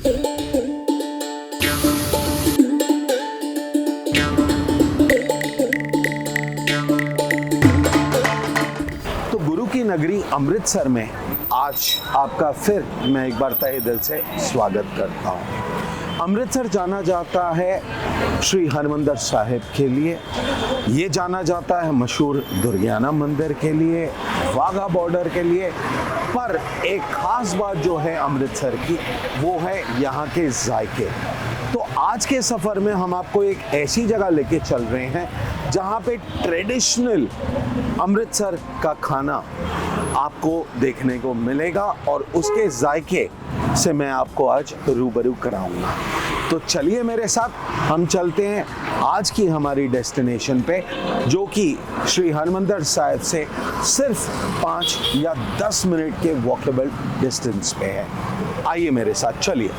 तो गुरु की नगरी अमृतसर में आज आपका फिर मैं एक बार तहे दिल से स्वागत करता हूँ। अमृतसर जाना जाता है श्री हरमंदिर साहिब के लिए, ये जाना जाता है मशहूर दुर्गियाना मंदिर के लिए, वाघा बॉर्डर के लिए, पर एक खास बात जो है अमृतसर की वो है यहाँ के जायके। तो आज के सफ़र में हम आपको एक ऐसी जगह लेके चल रहे हैं जहाँ पे ट्रेडिशनल अमृतसर का खाना आपको देखने को मिलेगा और उसके जायके से मैं आपको आज रूबरू कराऊंगा। तो चलिए मेरे साथ हम चलते हैं आज की हमारी डेस्टिनेशन पे, जो कि श्री हरमंदिर साहिब से सिर्फ 5 या 10 मिनट के वॉकेबल डिस्टेंस पे है। आइए मेरे साथ चलिए।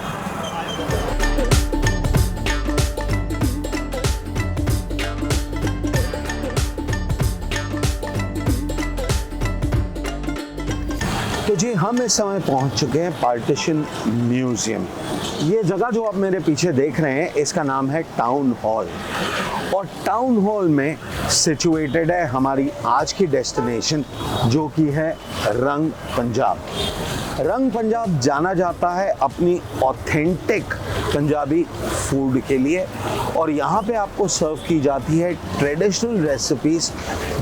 तो जी हम इस समय पहुंच चुके हैं पार्टीशन म्यूजियम। ये जगह जो आप मेरे पीछे देख रहे हैं इसका नाम है टाउन हॉल, और टाउन हॉल में सिचुएटेड है हमारी आज की डेस्टिनेशन जो कि है रंग पंजाब। रंग पंजाब जाना जाता है अपनी ऑथेंटिक पंजाबी फूड के लिए, और यहाँ पे आपको सर्व की जाती है ट्रेडिशनल रेसिपीज़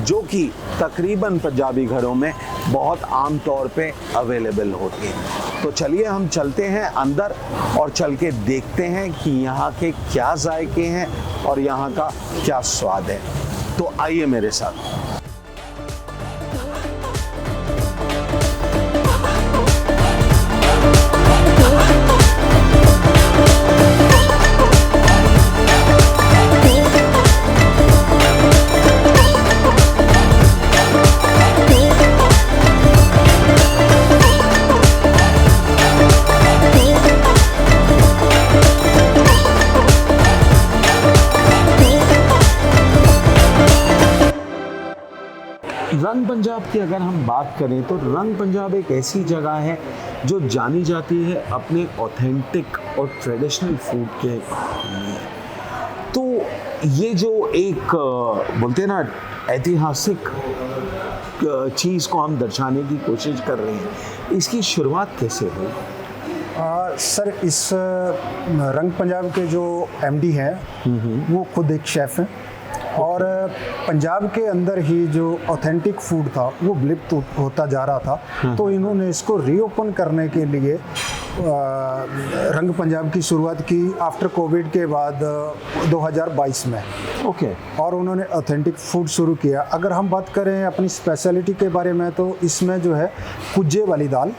जो कि तकरीबन पंजाबी घरों में बहुत आम तौर पे अवेलेबल होती हैं। तो चलिए हम चलते हैं अंदर और चल के देखते हैं कि यहाँ के क्या जायके हैं और यहाँ का क्या स्वाद है। तो आइए मेरे साथ। रंग पंजाब की अगर हम बात करें तो रंग पंजाब एक ऐसी जगह है जो जानी जाती है अपने ऑथेंटिक और ट्रेडिशनल फूड के लिए। तो ये जो एक बोलते हैं ना ऐतिहासिक चीज़ को हम दर्शाने की कोशिश कर रहे हैं, इसकी शुरुआत कैसे हुई? सर इस रंग पंजाब के जो एमडी हैं वो खुद एक शेफ़ हैं, और पंजाब के अंदर ही जो ऑथेंटिक फूड था वो विलुप्त होता जा रहा था। तो इन्होंने इसको रीओपन करने के लिए रंग पंजाब की शुरुआत की आफ्टर कोविड के बाद 2022 में। ओके। और उन्होंने ऑथेंटिक फूड शुरू किया। अगर हम बात करें अपनी स्पेशलिटी के बारे में तो इसमें जो है कुज्जे वाली दाल,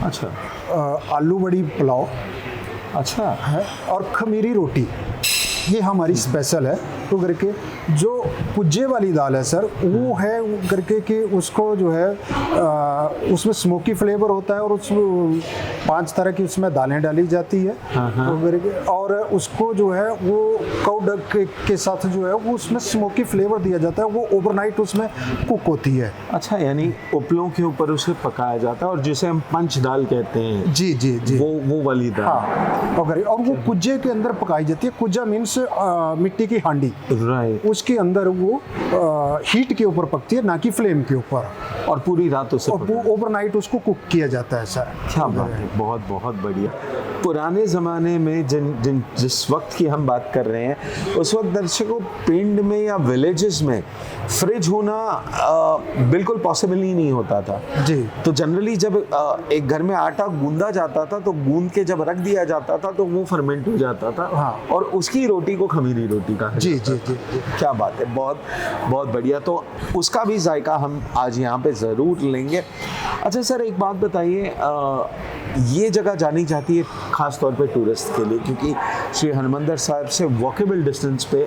अच्छा, आलू बड़ी पुलाव, अच्छा है, और खमीरी रोटी, ये हमारी स्पेशल है। तो करके जो कुज्जे वाली दाल है सर वो है करके कि उसको जो है उसमें स्मोकी फ्लेवर होता है, और उस 5 तरह की उसमें दालें डाली जाती है। तो करके और उसको जो है वो काऊ डक के साथ जो है वो उसमें स्मोकी फ्लेवर दिया जाता है। वो ओवरनाइट उसमें कुक होती है। अच्छा, यानी उपलों के ऊपर उसे पकाया जाता है, और जिसे हम पंच दाल कहते हैं। जी जी जी, वो वाली दाल। हाँ, और वो कुज्जे के अंदर पकाई जाती है। कुज्जा मीन्स मिट्टी की हांडी, राइट। उसके अंदर वो हीट के ऊपर पकती है, ना कि फ्लेम के ऊपर, और पूरी रात उसे ओवरनाइट उसको कुक किया जाता है सर। क्या बात है, बहुत बहुत बढ़िया। पुराने ज़माने में जिस वक्त की हम बात कर रहे हैं उस वक्त दर्शकों पिंड में या विलेजेस में फ्रिज होना बिल्कुल पॉसिबल ही नहीं होता था जी। तो जनरली जब एक घर में आटा गूंदा जाता था तो गूंद के जब रख दिया जाता था तो वो फर्मेंट हो जाता था। हाँ। और उसकी रोटी को खमीरी रोटी कहा जी जाता जी था। जी। क्या बात है, बहुत बहुत बढ़िया। तो उसका भी जायका हम आज यहाँ पे ज़रूर लेंगे। अच्छा सर, एक बात बताइए, ये जगह जानी जाती है ख़ास तौर पे टूरिस्ट के लिए क्योंकि श्री हरमंदिर साहिब से वॉकेबल डिस्टेंस पे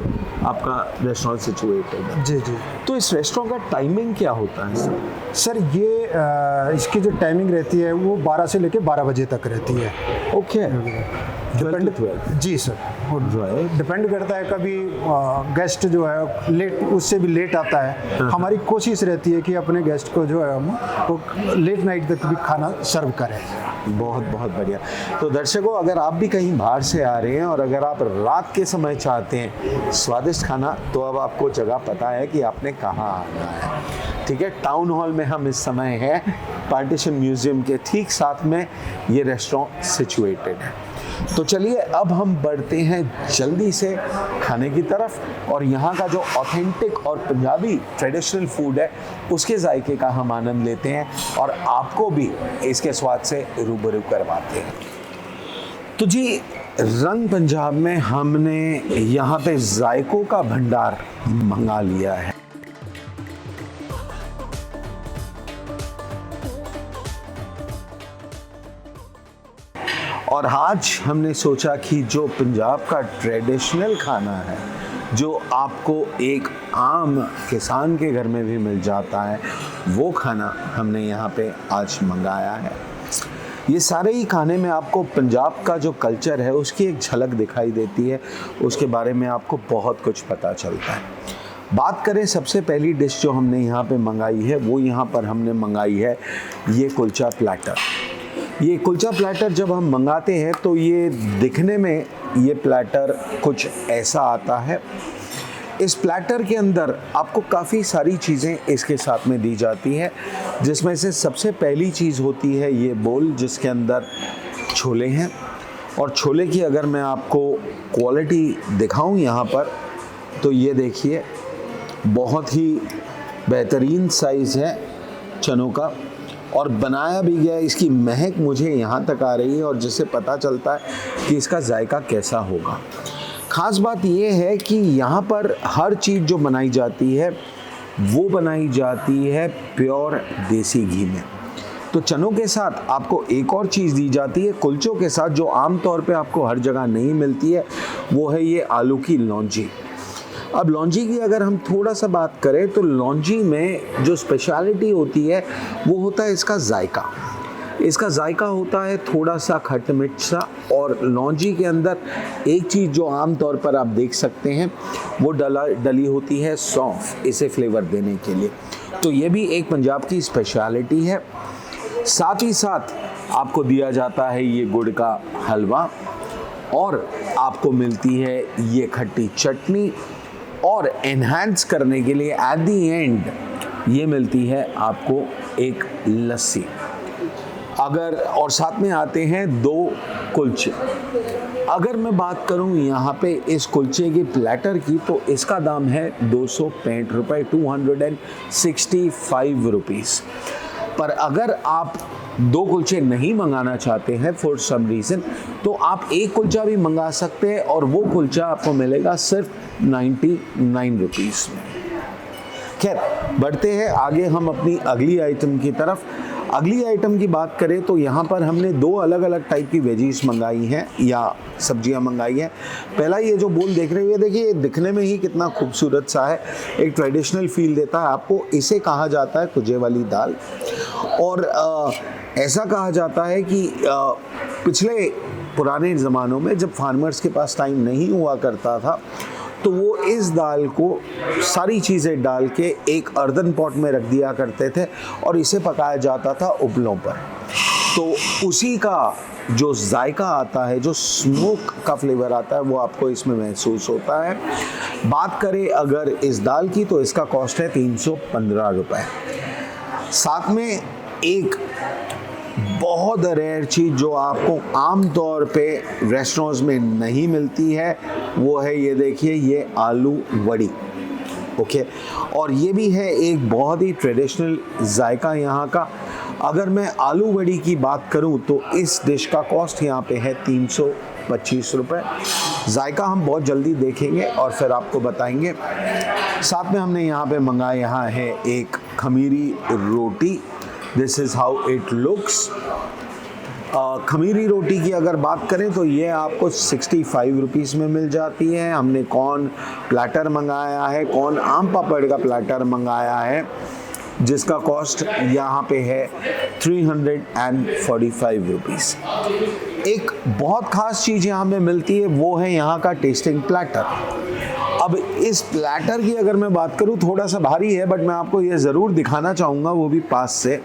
आपका रेस्टोरेंट सिचुएटेड है। जी जी। तो इस रेस्टोरेंट का टाइमिंग क्या होता है सर? सर ये इसकी जो टाइमिंग रहती है वो 12 से लेके 12 बजे तक रहती है। ओके। जी सर। और जो है डिपेंड करता है, कभी गेस्ट जो है लेट, उससे भी लेट आता है। हमारी कोशिश रहती है कि अपने गेस्ट को जो है हम वो लेट नाइट तक भी खाना सर्व करें। बहुत बहुत बढ़िया। तो दर्शकों, अगर आप भी कहीं बाहर से आ रहे हैं और अगर आप रात के समय चाहते हैं स्वादिष्ट खाना, तो अब आपको जगह पता है कि आपने कहाँ आना है। ठीक है, टाउन हॉल में हम इस समय हैं, पार्टीशन म्यूजियम के ठीक साथ में ये रेस्टोरेंट सिचुएटेड है। तो चलिए अब हम बढ़ते हैं जल्दी से खाने की तरफ और यहाँ का जो ऑथेंटिक और पंजाबी ट्रेडिशनल फूड है उसके जायके का हम आनंद लेते हैं और आपको भी इसके स्वाद से रूबरू करवाते हैं। तो जी, रंग पंजाब में हमने यहाँ पे जायकों का भंडार मंगा लिया है। और आज हमने सोचा कि जो पंजाब का ट्रेडिशनल खाना है, जो आपको एक आम किसान के घर में भी मिल जाता है, वो खाना हमने यहाँ पे आज मंगाया है। ये सारे ही खाने में आपको पंजाब का जो कल्चर है उसकी एक झलक दिखाई देती है, उसके बारे में आपको बहुत कुछ पता चलता है। बात करें सबसे पहली डिश जो हमने यहाँ पे मंगाई है, वो यहाँ पर हमने मंगाई है ये कुलचा प्लेटर। ये कुलचा प्लेटर जब हम मंगाते हैं तो ये दिखने में ये प्लेटर कुछ ऐसा आता है। इस प्लेटर के अंदर आपको काफ़ी सारी चीज़ें इसके साथ में दी जाती हैं, जिसमें से सबसे पहली चीज़ होती है ये बोल, जिसके अंदर छोले हैं। और छोले की अगर मैं आपको क्वालिटी दिखाऊं यहाँ पर, तो ये देखिए बहुत ही बेहतरीन साइज़ है चनों का और बनाया भी गया। इसकी महक मुझे यहाँ तक आ रही है और जिससे पता चलता है कि इसका जायका कैसा होगा। ख़ास बात ये है कि यहाँ पर हर चीज़ जो बनाई जाती है वो बनाई जाती है प्योर देसी घी में। तो चनों के साथ आपको एक और चीज़ दी जाती है कुलचों के साथ, जो आम तौर पे आपको हर जगह नहीं मिलती है, वो है ये आलू की लौंजी। अब लौंजी की अगर हम थोड़ा सा बात करें तो लौंजी में जो स्पेशलिटी होती है वो होता है इसका जायका। इसका जायका होता है थोड़ा सा खट मिर्च सा, और लौंजी के अंदर एक चीज़ जो आम तौर पर आप देख सकते हैं वो डली होती है सौंफ, इसे फ्लेवर देने के लिए। तो ये भी एक पंजाब की स्पेशलिटी है। साथ ही साथ आपको दिया जाता है ये गुड़ का हलवा और आपको मिलती है ये खट्टी चटनी, और एनहांस करने के लिए एट दी एंड ये मिलती है आपको एक लस्सी। अगर और साथ में आते हैं 2 कुलचे। अगर मैं बात करूं यहाँ पे इस कुलचे की प्लेटर की, तो इसका दाम है 265 रुपये, 265 रुपीज़। पर अगर आप 2 कुलचे नहीं मंगाना चाहते हैं फॉर सम रीज़न, तो आप एक कुलचा भी मंगा सकते हैं और वो कुलचा आपको मिलेगा सिर्फ 99 रुपीज़ में। खैर, बढ़ते हैं आगे हम अपनी अगली आइटम की तरफ। अगली आइटम की बात करें तो यहाँ पर हमने 2 अलग अलग टाइप की वेजीज मंगाई हैं या सब्जियाँ मंगाई हैं। पहला ये जो बोल देख रहे हो, देखिए दिखने में ही कितना खूबसूरत सा है, एक ट्रेडिशनल फील देता है आपको। इसे कहा जाता है कुजे वाली दाल, और ऐसा कहा जाता है कि पिछले पुराने ज़मानों में जब फार्मर्स के पास टाइम नहीं हुआ करता था, तो वो इस दाल को सारी चीज़ें डाल के एक अर्दन पॉट में रख दिया करते थे और इसे पकाया जाता था उपलों पर। तो उसी का जो जायका आता है, जो स्मोक का फ्लेवर आता है, वो आपको इसमें महसूस होता है। बात करें अगर इस दाल की, तो इसका कॉस्ट है 315 रुपये। साथ में एक बहुत रेयर चीज़ जो आपको आम तौर पे रेस्टोरेंट्स में नहीं मिलती है, वो है ये देखिए, ये आलू वड़ी। ओके, और ये भी है एक बहुत ही ट्रेडिशनल जायका यहाँ का। अगर मैं आलू वड़ी की बात करूँ तो इस डिश का कॉस्ट यहाँ पे है 325 रुपये। जायका हम बहुत जल्दी देखेंगे और फिर आपको बताएंगे। साथ में हमने यहाँ पे मंगाया है एक खमीरी रोटी। This is how it looks. खमीरी रोटी की अगर बात करें तो ये आपको 65 रुपीज़ में मिल जाती है। हमने कॉर्न प्लेटर मंगाया है, कॉर्न आम पापड़ का प्लेटर मंगाया है, जिसका कॉस्ट यहाँ पे है 345 रुपीज़। एक बहुत खास चीज़ यहाँ पे मिलती है, वो है यहाँ का टेस्टिंग प्लेटर। अब इस प्लेटर की अगर मैं बात करूँ, थोड़ा सा भारी है, बट मैं आपको ये ज़रूर दिखाना चाहूँगा, वो भी पास से।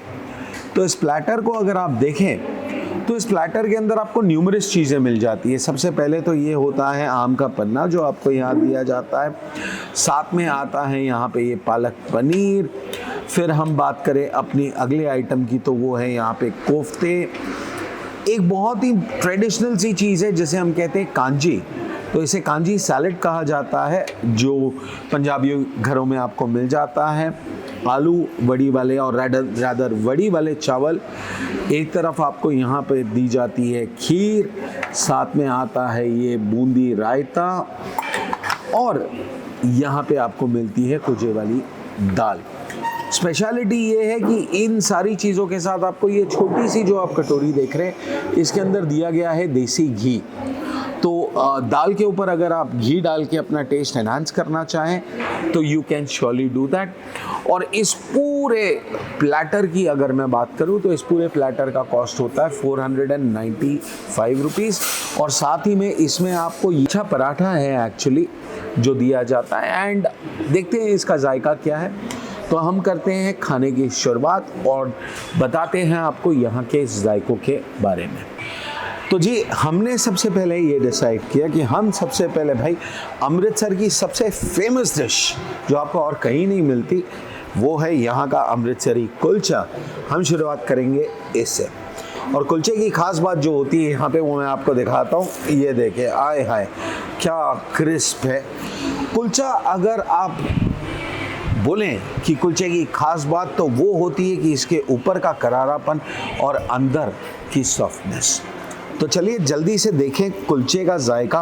तो इस प्लेटर को अगर आप देखें तो इस प्लेटर के अंदर आपको न्यूमरस चीज़ें मिल जाती है। सबसे पहले तो ये होता है आम का पन्ना जो आपको यहाँ दिया जाता है, साथ में आता है यहाँ पे ये पालक पनीर। फिर हम बात करें अपनी अगले आइटम की, तो वो है यहाँ पे कोफ्ते। एक बहुत ही ट्रेडिशनल सी चीज़ है जिसे हम कहते हैं कांजी। तो इसे कांजी सैलेड कहा जाता है, जो पंजाबी घरों में आपको मिल जाता है। आलू वड़ी वाले और रादर वड़ी वाले चावल, एक तरफ आपको यहाँ पे दी जाती है खीर, साथ में आता है ये बूंदी रायता, और यहाँ पे आपको मिलती है कुजे वाली दाल। स्पेशलिटी ये है कि इन सारी चीज़ों के साथ आपको ये छोटी सी जो आप कटोरी देख रहे हैं, इसके अंदर दिया गया है देसी घी। तो दाल के ऊपर अगर आप घी डाल के अपना टेस्ट एनहांस करना चाहें तो you can surely do that. और इस पूरे प्लेटर की अगर मैं बात करूं तो इस पूरे प्लेटर का कॉस्ट होता है 495 रुपीज़। और साथ ही में इसमें आपको अच्छा पराठा है एक्चुअली जो दिया जाता है। एंड देखते हैं इसका जायका क्या है। तो हम करते हैं खाने की शुरुआत और बताते हैं आपको यहाँ के जायकों के बारे में। तो जी, हमने सबसे पहले ये डिसाइड किया कि हम सबसे पहले भाई अमृतसर की सबसे फेमस डिश जो आपको और कहीं नहीं मिलती, वो है यहाँ का अमृतसरी कुलचा। हम शुरुआत करेंगे इससे। और कुलचे की खास बात जो होती है यहाँ पे, वो मैं आपको दिखाता हूँ। ये देखिए, आय हाय क्या क्रिस्प है कुलचा। अगर आप बोलें कि कुलचे की खास बात, तो वो होती है कि इसके ऊपर का करारापन और अंदर की सॉफ्टनेस। तो चलिए जल्दी से देखें कुलचे का जायका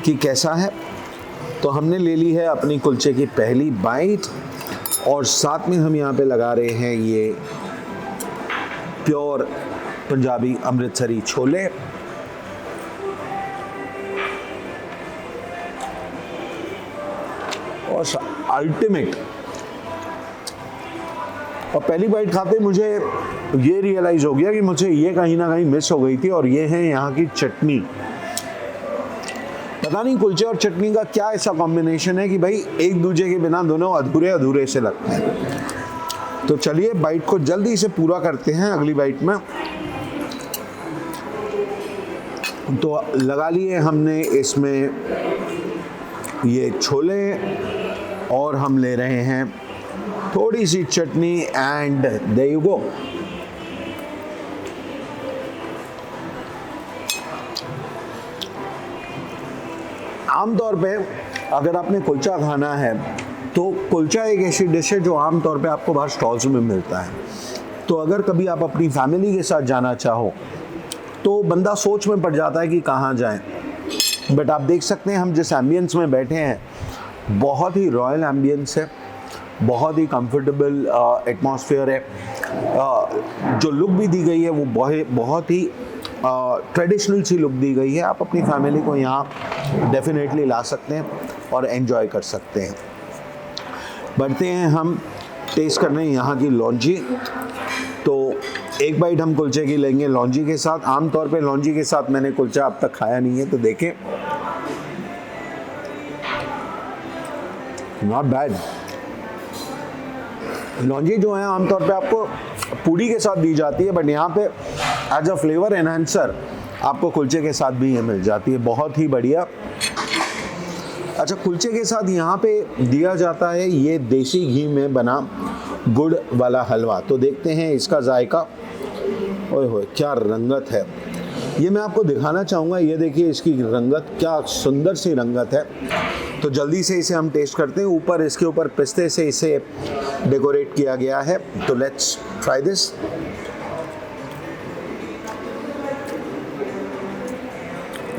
कि कैसा है। तो हमने ले ली है अपनी कुलचे की पहली बाइट, और साथ में हम यहाँ पे लगा रहे हैं ये प्योर पंजाबी अमृतसरी छोले। और अल्टीमेट। और पहली बाइट खाते मुझे ये रियलाइज़ हो गया कि मुझे ये कहीं ना कहीं मिस हो गई थी, और ये है यहाँ की चटनी। पता नहीं कुलचे और चटनी का क्या ऐसा कॉम्बिनेशन है कि भाई एक दूसरे के बिना दोनों अधूरे अधूरे से लगते हैं। तो चलिए बाइट को जल्दी से पूरा करते हैं अगली बाइट में। तो लगा लिए हमने इसमें ये छोले, और हम ले रहे हैं थोड़ी सी चटनी, एंड देयर यू गो। आमतौर पे अगर आपने कुलचा खाना है तो कुलचा एक ऐसी डिश है जो आमतौर पे आपको बाहर स्टॉल्स में मिलता है। तो अगर कभी आप अपनी फैमिली के साथ जाना चाहो तो बंदा सोच में पड़ जाता है कि कहाँ जाएं। बट आप देख सकते हैं हम जिस एम्बियंस में बैठे हैं, बहुत ही रॉयल एम्बियंस है, बहुत ही कंफर्टेबल एटमॉस्फेयर है। जो लुक भी दी गई है वो बहुत ही ट्रेडिशनल सी लुक दी गई है। आप अपनी फैमिली को यहाँ डेफिनेटली ला सकते हैं और एंजॉय कर सकते हैं। बढ़ते हैं हम टेस्ट करने यहाँ की लौंजी। तो एक बाइट हम कुलचे की लेंगे लौंजी के साथ। आमतौर पे लौंजी के साथ मैंने कुलचा अब तक खाया नहीं है, तो देखें, नॉट बैड। लौंजी जो है आमतौर पे आपको पूड़ी के साथ दी जाती है, बट यहाँ पे एज अ फ्लेवर एनहांसर आपको कुलचे के साथ भी ये मिल जाती है। बहुत ही बढ़िया। अच्छा, कुलचे के साथ यहाँ पे दिया जाता है ये देसी घी में बना गुड़ वाला हलवा। तो देखते हैं इसका जायका। ओए होए क्या रंगत है, ये मैं आपको दिखाना चाहूँगा। ये देखिए इसकी रंगत, क्या सुंदर सी रंगत है। तो जल्दी से इसे हम टेस्ट करते हैं। ऊपर इसके ऊपर पिस्ते से इसे डेकोरेट किया गया है। तो लेट्स ट्राई दिस।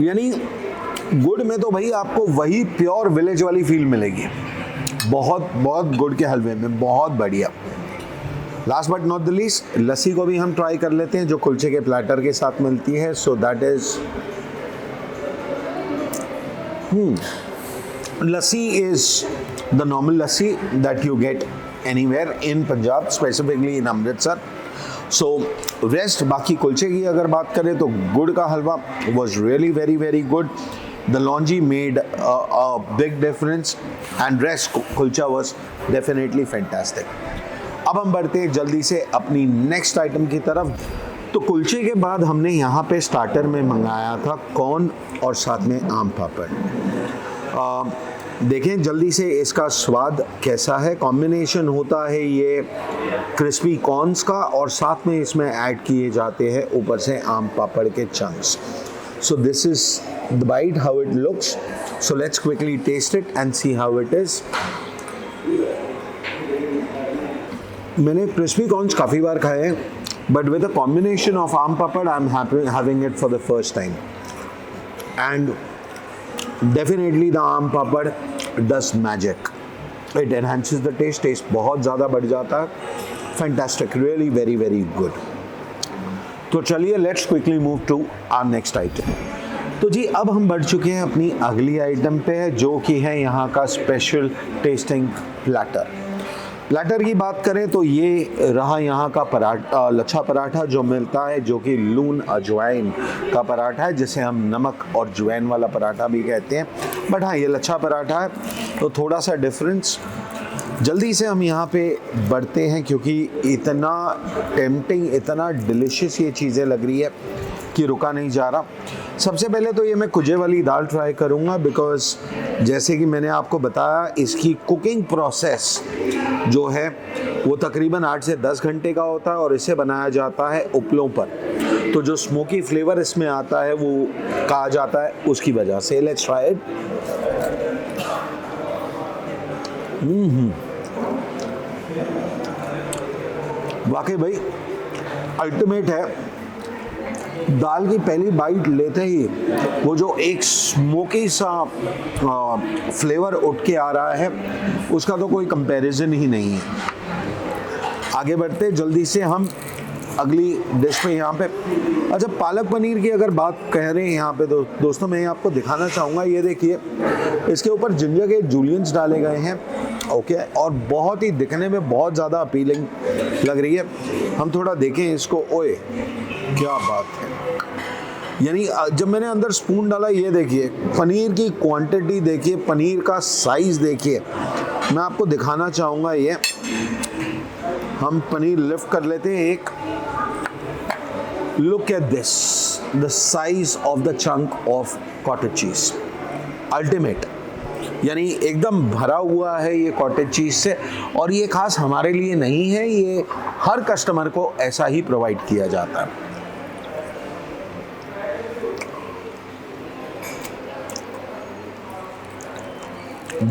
यानी गुड़ में तो भाई आपको वही प्योर विलेज वाली फील मिलेगी। बहुत गुड़ के हलवे में बहुत बढ़िया। Last but not the least, लस्सी को भी हम ट्राई कर लेते हैं जो कुलचे के प्लेटर के साथ मिलती है। So that is lassi is the normal lassi that you get anywhere in Punjab, specifically in Amritsar. So rest, बाकी कुलचे की अगर बात करें तो गुड़ का हलवा was really very very good. The launji made a big difference and rest kulcha was definitely fantastic. अब हम बढ़ते हैं जल्दी से अपनी नेक्स्ट आइटम की तरफ. तो कुलचे के बाद हमने यहाँ पे स्टार्टर में मंगाया था कॉर्न और साथ में आम पापड़. देखें जल्दी से इसका स्वाद कैसा है. कॉम्बिनेशन होता है ये क्रिस्पी कॉर्न्स का और साथ में इसमें ऐड किए जाते हैं ऊपर से आम पापड़ के chunks. So this is the bite how it looks. So let's quickly taste it and see how it is. मैंने क्रिस्पी कॉर्न्स काफ़ी बार खाए हैं, but with a combination of aam papad I am having it for the first time. And definitely the aam papad does magic. It enhances the taste. Taste बहुत ज़्यादा बढ़ जाता है. Fantastic, really very very good. तो चलिए let's quickly move to our next item. तो जी अब हम बढ़ चुके हैं अपनी अगली आइटम पे, जो कि है यहाँ का स्पेशल टेस्टिंग प्लेटर. प्लेटर की बात करें तो ये रहा यहाँ का पराठा, लच्छा पराठा जो मिलता है, जो कि लून अजवाइन का पराठा है, जिसे हम नमक और जवैन वाला पराठा भी कहते हैं. बट हाँ, ये लच्छा पराठा है तो थोड़ा सा डिफरेंस. जल्दी से हम यहाँ पे बढ़ते हैं क्योंकि इतना टेम्पटिंग, इतना डिलिशियस ये चीज़ें लग रही है कि रुका नहीं जा रहा. सबसे पहले तो ये मैं कुजे वाली दाल ट्राई करूँगा, बिकॉज जैसे कि मैंने आपको बताया इसकी कुकिंग प्रोसेस जो है वो तकरीबन 8 से 10 घंटे का होता है और इसे बनाया जाता है उपलों पर. तो जो स्मोकी फ्लेवर इसमें आता है वो कहा जाता है उसकी वजह से. Let's try it. वाकई भाई अल्टीमेट है. दाल की पहली बाइट लेते ही वो जो एक स्मोकी सा फ्लेवर उठ के आ रहा है, उसका तो कोई कंपैरिजन ही नहीं है. आगे बढ़ते जल्दी से हम अगली डिश पे यहाँ पे. अच्छा, पालक पनीर की अगर बात कह रहे हैं यहाँ पे तो दोस्तों मैं आपको दिखाना चाहूँगा. ये देखिए, इसके ऊपर जिंजर के जूलियंस डाले गए हैं. ओके, और बहुत ही दिखने में बहुत ज़्यादा अपीलिंग लग रही है. हम थोड़ा देखें इसको. ओए क्या बात है. यानी जब मैंने अंदर स्पून डाला, ये देखिए पनीर की क्वांटिटी देखिए, पनीर का साइज देखिए. मैं आपको दिखाना चाहूँगा. ये हम पनीर लिफ्ट कर लेते हैं एक. Look at this, the size of the chunk of cottage cheese. Ultimate, यानी एकदम भरा हुआ है ये कॉटेज चीज से. और ये खास हमारे लिए नहीं है, ये हर कस्टमर को ऐसा ही प्रोवाइड किया जाता है.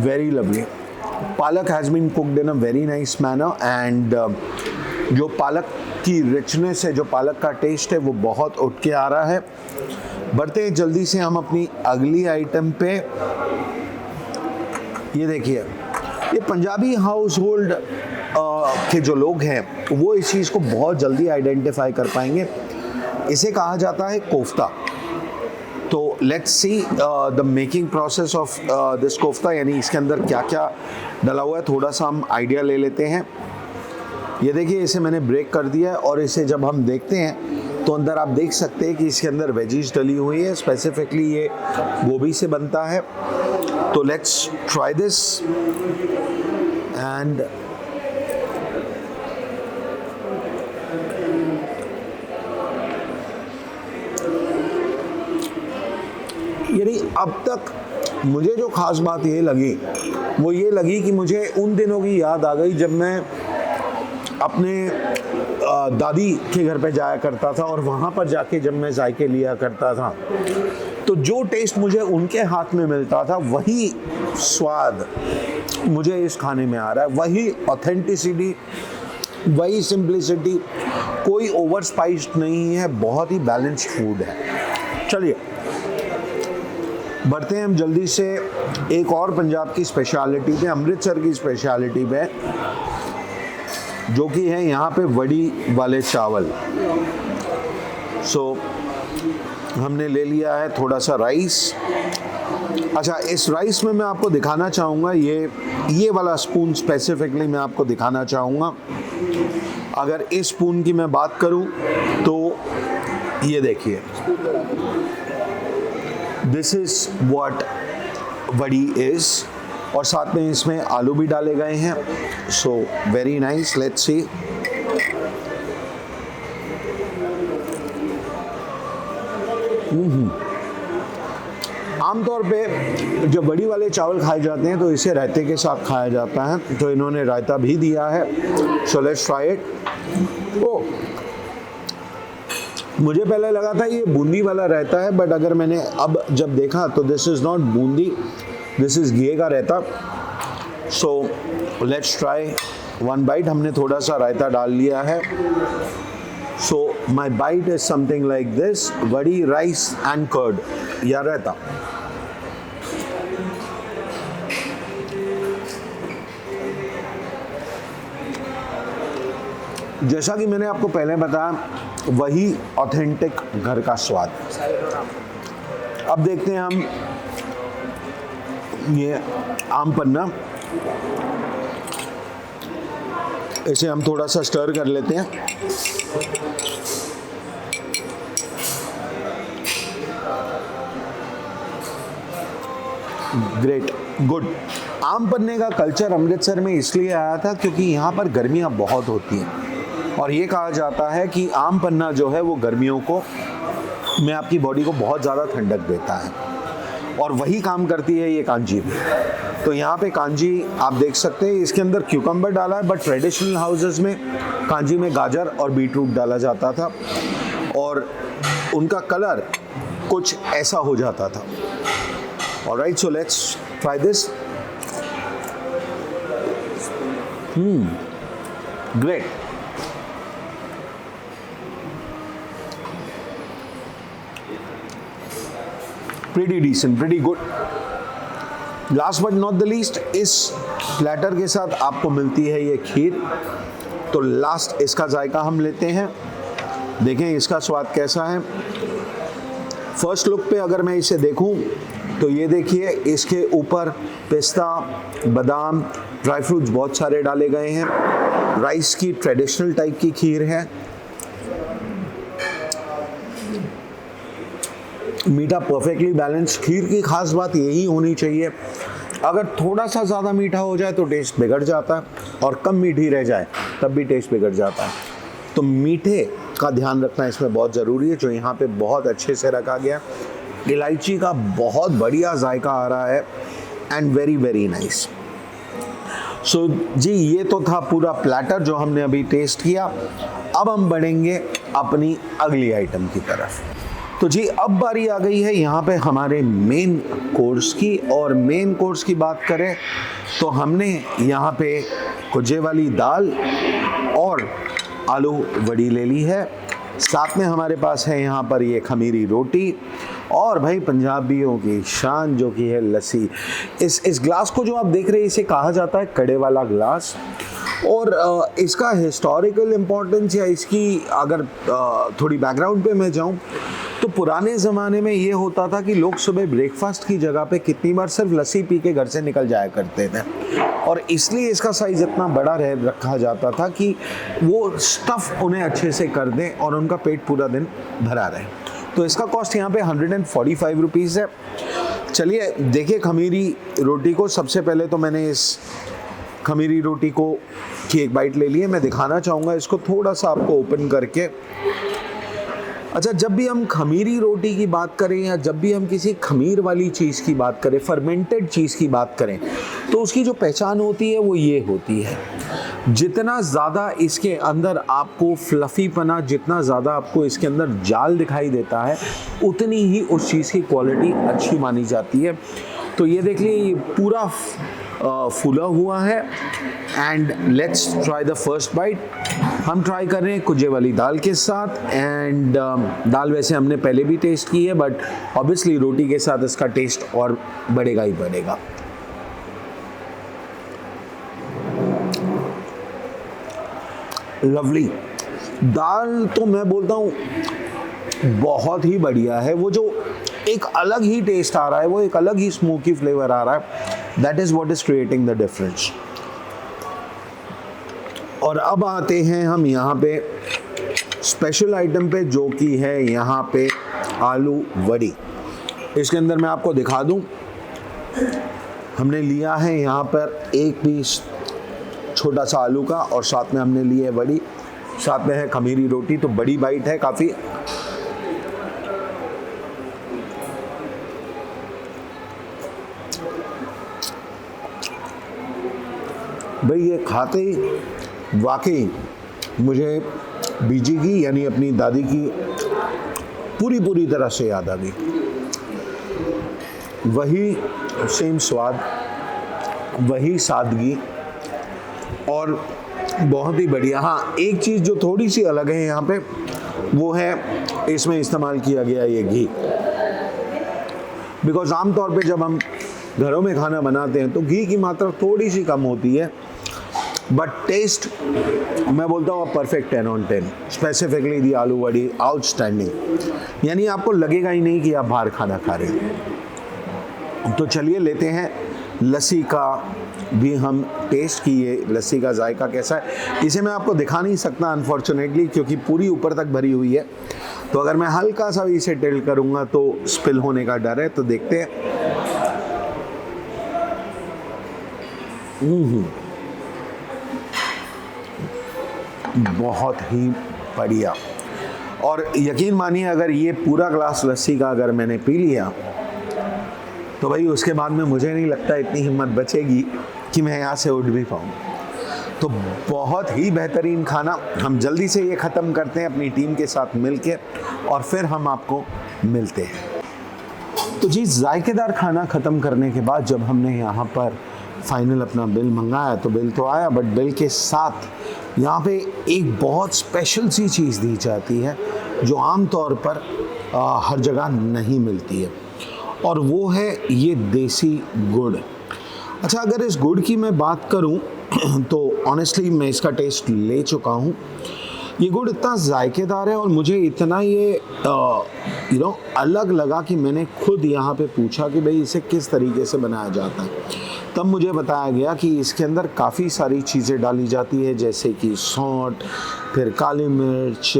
Very lovely. Palak has been cooked in a very nice manner and जो पालक की रिचनेस है, जो पालक का टेस्ट है, वो बहुत उठ के आ रहा है. बढ़ते हैं जल्दी से हम अपनी अगली आइटम पे. ये देखिए, ये पंजाबी हाउस होल्ड के जो लोग हैं वो इस चीज़ को बहुत जल्दी आइडेंटिफाई कर पाएंगे. इसे कहा जाता है कोफ्ता. तो let's see the making process of this kofta, यानी इसके अंदर क्या क्या डला हुआ है, थोड़ा सा हम आइडिया ले लेते हैं. ये देखिए, इसे मैंने ब्रेक कर दिया है और इसे जब हम देखते हैं तो अंदर आप देख सकते हैं कि इसके अंदर वेजीज डली हुई है. स्पेसिफिकली ये गोभी से बनता है. तो लेट्स ट्राई दिस. एंड यानी अब तक मुझे जो खास बात ये लगी वो ये लगी कि मुझे उन दिनों की याद आ गई जब मैं अपने दादी के घर पे जाया करता था और वहाँ पर जाके जब मैं जायके लिया करता था, तो जो टेस्ट मुझे उनके हाथ में मिलता था वही स्वाद मुझे इस खाने में आ रहा है. वही ऑथेंटिसिटी, वही सिंप्लिसिटी, कोई ओवर स्पाइस्ड नहीं है, बहुत ही बैलेंस्ड फूड है. चलिए बढ़ते हैं हम जल्दी से एक और पंजाब की स्पेशलिटी पे, अमृतसर की स्पेशलिटी पे, जो कि है यहाँ पे वड़ी वाले चावल. सो हमने ले लिया है थोड़ा सा राइस. अच्छा, इस राइस में मैं आपको दिखाना चाहूँगा, ये वाला स्पून स्पेसिफिकली मैं आपको दिखाना चाहूँगा. अगर इस स्पून की मैं बात करूं तो ये देखिए, दिस इज व्हाट वड़ी इज, और साथ में इसमें आलू भी डाले गए हैं। So very nice, let's see. आमतौर पे जब बड़ी वाले चावल खाए जाते हैं तो इसे रायते के साथ खाया जाता है, तो इन्होंने रायता भी दिया है। So let's try it. ओ, मुझे पहले लगा था ये बूंदी वाला रायता है, बट अगर मैंने अब जब देखा तो this is not boondi, this is घी का रायता। So let's try one bite. हमने थोड़ा सा रायता डाल लिया है। So my bite is something like this, vadi, rice and curd या रायता। जैसा कि मैंने आपको पहले बताया, वही ऑथेंटिक घर का स्वाद। अब देखते हैं हम ये आम पन्ना, इसे हम थोड़ा सा स्टर कर लेते हैं। Great, good. आम पन्ने का कल्चर अमृतसर में इसलिए आया था क्योंकि यहाँ पर गर्मियाँ बहुत होती हैं, और ये कहा जाता है कि आम पन्ना जो है वो गर्मियों को में आपकी बॉडी को बहुत ज़्यादा ठंडक देता है, और वही काम करती है ये कांजी भी। तो यहाँ पे कांजी आप देख सकते हैं, इसके अंदर क्यूकम्बर डाला है, बट ट्रेडिशनल हाउसेस में कांजी में गाजर और बीटरूट डाला जाता था, और उनका कलर कुछ ऐसा हो जाता था। Alright, so let's try this. Great. Pretty decent, pretty good. Last but not the least, इस प्लेटर के साथ आपको मिलती है ये खीर। तो लास्ट इसका जायका हम लेते हैं, देखें इसका स्वाद कैसा है। फर्स्ट लुक पे अगर मैं इसे देखूं तो ये देखिए, इसके ऊपर पिस्ता, बादाम, ड्राई फ्रूट्स बहुत सारे डाले गए हैं। राइस की ट्रेडिशनल टाइप की खीर है। मीठा परफेक्टली बैलेंस्ड। खीर की खास बात यही होनी चाहिए, अगर थोड़ा सा ज़्यादा मीठा हो जाए तो टेस्ट बिगड़ जाता है, और कम मीठी रह जाए तब भी टेस्ट बिगड़ जाता है। तो मीठे का ध्यान रखना इसमें बहुत ज़रूरी है, जो यहाँ पे बहुत अच्छे से रखा गया। इलायची का बहुत बढ़िया जायका आ रहा है, एंड वेरी वेरी नाइस। सो जी, ये तो था पूरा प्लेटर जो हमने अभी टेस्ट किया। अब हम बढ़ेंगे अपनी अगली आइटम की तरफ। तो जी, अब बारी आ गई है यहाँ पे हमारे मेन कोर्स की, और मेन कोर्स की बात करें तो हमने यहाँ पे कुजे वाली दाल और आलू वड़ी ले ली है। साथ में हमारे पास है यहाँ पर ये खमीरी रोटी, और भाई पंजाबियों की शान जो कि है लस्सी। इस ग्लास को जो आप देख रहे हैं इसे कहा जाता है कड़े वाला ग्लास, और इसका हिस्टोरिकल इम्पोर्टेंस या इसकी अगर थोड़ी बैकग्राउंड पे मैं जाऊं तो पुराने ज़माने में ये होता था कि लोग सुबह ब्रेकफास्ट की जगह पे कितनी बार सिर्फ लस्सी पी के घर से निकल जाया करते थे, और इसलिए इसका साइज़ इतना बड़ा रखा जाता था कि वो स्टफ़ उन्हें अच्छे से कर दें और उनका पेट पूरा दिन भरा रहे। तो इसका कॉस्ट यहाँ पे 145 रुपीज़ है। चलिए देखिए खमीरी रोटी को। सबसे पहले तो मैंने इस खमीरी रोटी को की एक बाइट ले ली है। मैं दिखाना चाहूँगा इसको थोड़ा सा आपको ओपन करके। अच्छा, जब भी हम खमीरी रोटी की बात करें या जब भी हम किसी खमीर वाली चीज़ की बात करें, फर्मेंटेड चीज़ की बात करें, तो उसकी जो पहचान होती है वो ये होती है, जितना ज़्यादा इसके अंदर आपको फ्लफ़ीपना, जितना ज़्यादा आपको इसके अंदर जाल दिखाई देता है, उतनी ही उस चीज़ की क्वालिटी अच्छी मानी जाती है। तो ये देख लिए, ये पूरा फूला हुआ है। And let's try the first bite. हम ट्राई कर रहे हैं कुजे वाली दाल के साथ, एंड दाल वैसे हमने पहले भी टेस्ट की है, बट ऑब्वियसली रोटी के साथ इसका टेस्ट और बढ़ेगा ही बढ़ेगा। लवली दाल तो मैं बोलता हूँ बहुत ही बढ़िया है। वो जो एक अलग ही टेस्ट आ रहा है, वो एक अलग ही स्मोकी फ्लेवर आ रहा है, that is what is creating the difference. और अब आते हैं हम यहाँ पे स्पेशल आइटम पे, जो कि है यहाँ पे आलू वड़ी। इसके अंदर मैं आपको दिखा दूं, हमने लिया है यहाँ पर एक पीस छोटा सा आलू का, और साथ में हमने ली है वड़ी, साथ में है खमीरी रोटी। तो बड़ी बाइट है काफ़ी। भाई ये खाते ही वाकई मुझे बीजी की यानी अपनी दादी की पूरी तरह से याद आ गई। वही सेम स्वाद, वही सादगी, और बहुत ही बढ़िया। हाँ, एक चीज़ जो थोड़ी सी अलग है यहाँ पे, वो है इसमें इस्तेमाल किया गया ये घी। बिकॉज आमतौर पे जब हम घरों में खाना बनाते हैं तो घी की मात्रा थोड़ी सी कम होती है, बट टेस्ट मैं बोलता हूँ परफेक्ट 10 on 10। स्पेसिफिकली दी आलू वड़ी आउटस्टैंडिंग, यानी आपको लगेगा ही नहीं कि आप बाहर खाना खा रहे हैं। तो चलिए लेते हैं लस्सी का भी हम टेस्ट की। ये लस्सी का जायका कैसा है इसे मैं आपको दिखा नहीं सकता अनफॉर्चुनेटली, क्योंकि पूरी ऊपर तक भरी हुई है। तो अगर मैं हल्का सा भी इसे टिल्ट करूँगा तो स्पिल होने का डर है। तो देखते हैं। बहुत ही बढ़िया। और यकीन मानिए, अगर ये पूरा ग्लास लस्सी का अगर मैंने पी लिया तो भाई उसके बाद में मुझे नहीं लगता इतनी हिम्मत बचेगी कि मैं यहाँ से उठ भी पाऊँ। तो बहुत ही बेहतरीन खाना। हम जल्दी से ये ख़त्म करते हैं अपनी टीम के साथ मिलके, और फिर हम आपको मिलते हैं। तो जी, जायकेदार खाना ख़त्म करने के बाद जब हमने यहाँ पर फाइनल अपना बिल मंगाया, तो बिल तो आया, बट बिल के साथ यहाँ पे एक बहुत स्पेशल सी चीज़ दी जाती है जो आम तौर पर हर जगह नहीं मिलती है, और वो है ये देसी गुड़। अच्छा, अगर इस गुड़ की मैं बात करूं तो ऑनेस्टली मैं इसका टेस्ट ले चुका हूं। ये गुड़ इतना जायकेदार है और मुझे इतना ये अलग लगा कि मैंने खुद यहाँ पे पूछा कि भाई इसे किस तरीके से बनाया जाता है। तब मुझे बताया गया कि इसके अंदर काफ़ी सारी चीज़ें डाली जाती है, जैसे कि सौंठ, फिर काली मिर्च,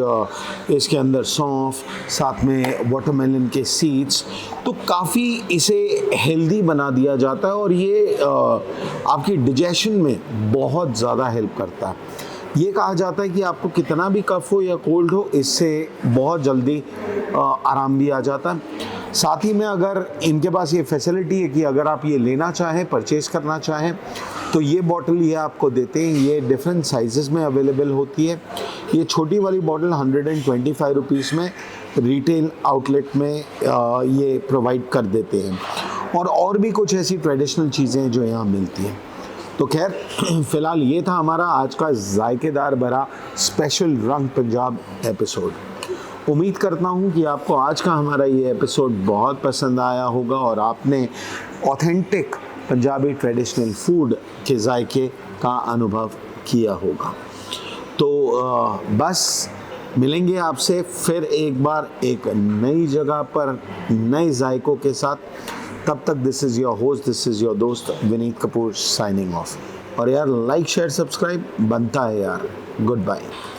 इसके अंदर सौंफ, साथ में वाटरमेलन के सीड्स। तो काफ़ी इसे हेल्दी बना दिया जाता है, और ये आपकी डाइजेशन में बहुत ज़्यादा हेल्प करता है। ये कहा जाता है कि आपको कितना भी कफ हो या कोल्ड हो, इससे बहुत जल्दी आराम भी आ जाता है। साथ ही में अगर इनके पास ये फैसिलिटी है कि अगर आप ये लेना चाहें, परचेज करना चाहें, तो ये बॉटल ये आपको देते हैं। ये डिफरेंट साइजेस में अवेलेबल होती है। ये छोटी वाली बॉटल 125 रुपीज़ में रिटेल आउटलेट में ये प्रोवाइड कर देते हैं, और भी कुछ ऐसी ट्रेडिशनल चीज़ें जो यहाँ मिलती हैं। तो खैर, फ़िलहाल ये था हमारा आज का जायकेदार भरा स्पेशल रंग पंजाब एपिसोड। उम्मीद करता हूँ कि आपको आज का हमारा ये एपिसोड बहुत पसंद आया होगा, और आपने ऑथेंटिक पंजाबी ट्रेडिशनल फूड के जायके का अनुभव किया होगा। तो बस मिलेंगे आपसे फिर एक बार एक नई जगह पर नए जायकों के साथ। तब तक this is your host, this is your दोस्त विनीत कपूर साइनिंग ऑफ। और यार, लाइक शेयर सब्सक्राइब बनता है यार। Good bye.